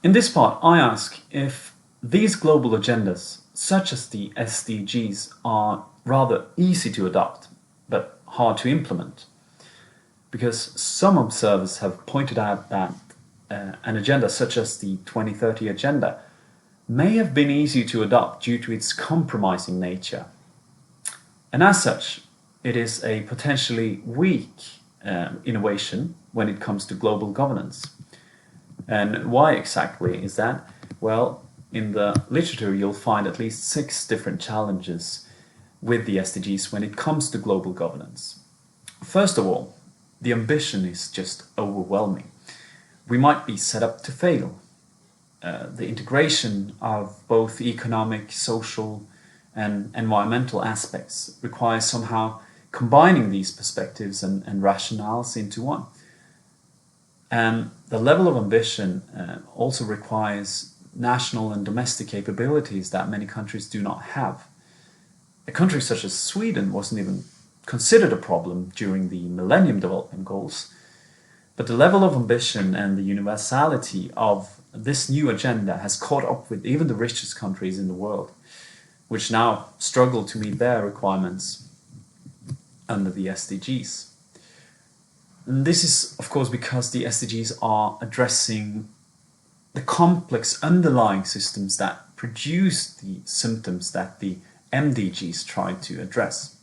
In this part, I ask if these global agendas, such as the SDGs, are rather easy to adopt, but hard to implement. Because some observers have pointed out that an agenda such as the 2030 agenda may have been easy to adopt due to its compromising nature. And as such, it is a potentially weak innovation when it comes to global governance. And why exactly is that? Well, in the literature you'll find at least 6 different challenges with the SDGs when it comes to global governance. First of all, the ambition is just overwhelming. We might be set up to fail. The integration of both economic, social, and environmental aspects requires somehow combining these perspectives and rationales into one. And the level of ambition also requires national and domestic capabilities that many countries do not have. A country such as Sweden wasn't even considered a problem during the Millennium Development Goals, but the level of ambition and the universality of this new agenda has caught up with even the richest countries in the world, which now struggle to meet their requirements under the SDGs. And this is, of course, because the SDGs are addressing the complex underlying systems that produce the symptoms that the MDGs try to address.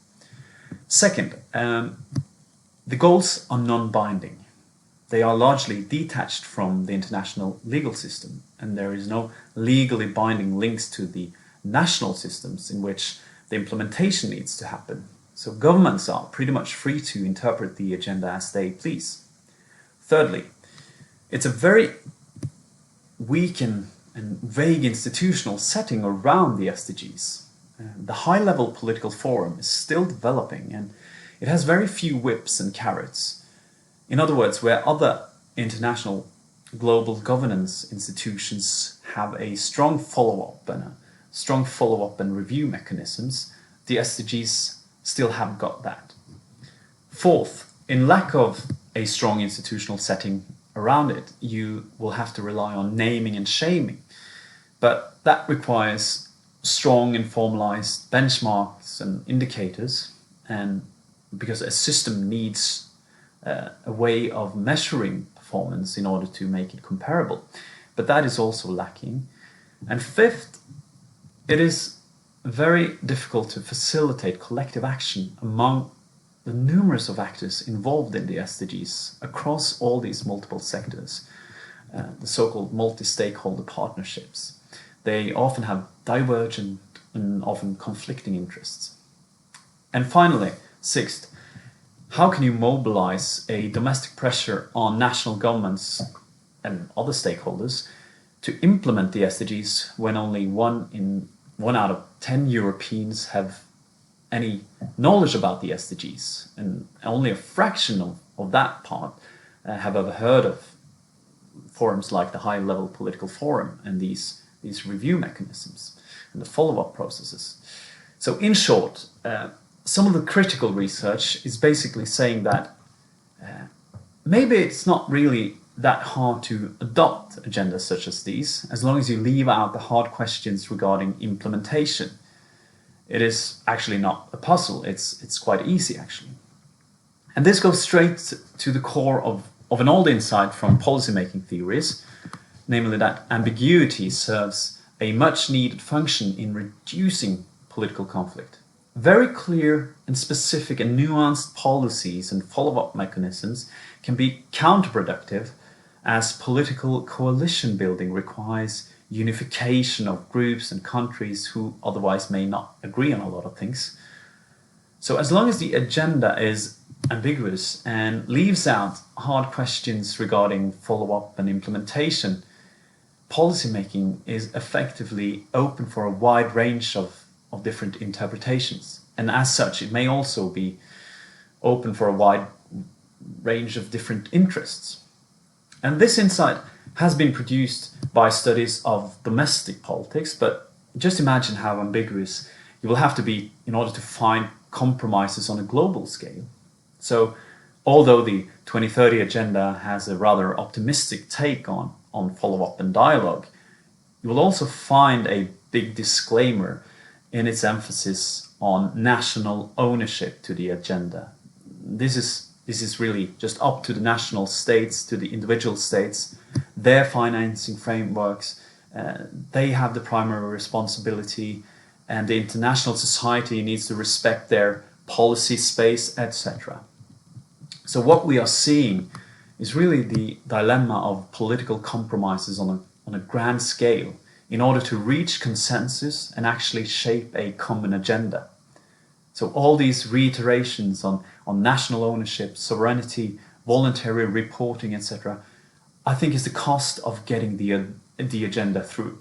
Second, the goals are non-binding. They are largely detached from the international legal system, and there is no legally binding links to the national systems in which the implementation needs to happen. So governments are pretty much free to interpret the agenda as they please. Thirdly, it's a very weak and vague institutional setting around the SDGs. The high-level political forum is still developing, and it has very few whips and carrots. In other words, where other international global governance institutions have a strong follow-up and review mechanisms, the SDGs still haven't got that. Fourth, in lack of a strong institutional setting around it, you will have to rely on naming and shaming. But that requires strong and formalized benchmarks and indicators, and because a system needs a way of measuring performance in order to make it comparable. But that is also lacking. And fifth, it is very difficult to facilitate collective action among the numerous of actors involved in the SDGs across all these multiple sectors, the so-called multi-stakeholder partnerships. They often have divergent and often conflicting interests. And finally, sixth, how can you mobilize a domestic pressure on national governments and other stakeholders to implement the SDGs when only one out of 10 Europeans have any knowledge about the SDGs, and only a fraction of that part have ever heard of forums like the high-level political forum and these review mechanisms and the follow-up processes. So in short, some of the critical research is basically saying that maybe it's not really that hard to adopt agendas such as these, as long as you leave out the hard questions regarding implementation. It is actually not a puzzle, it's quite easy actually. And this goes straight to the core of an old insight from policymaking theories, namely that ambiguity serves a much needed function in reducing political conflict. Very clear and specific and nuanced policies and follow-up mechanisms can be counterproductive, as political coalition building requires unification of groups and countries who otherwise may not agree on a lot of things. So as long as the agenda is ambiguous and leaves out hard questions regarding follow-up and implementation, policymaking is effectively open for a wide range of different interpretations. And as such, it may also be open for a wide range of different interests. And this insight has been produced by studies of domestic politics, but just imagine how ambiguous you will have to be in order to find compromises on a global scale. So, although the 2030 agenda has a rather optimistic take on on follow-up and dialogue, you will also find a big disclaimer in its emphasis on national ownership to the agenda. This is really just up to the national states, to the individual states, their financing frameworks. They have the primary responsibility, and the international society needs to respect their policy space, etc. So what we are seeing is really the dilemma of political compromises on a grand scale in order to reach consensus and actually shape a common agenda. So all these reiterations on national ownership, sovereignty, voluntary reporting, etc., I think is the cost of getting the agenda through.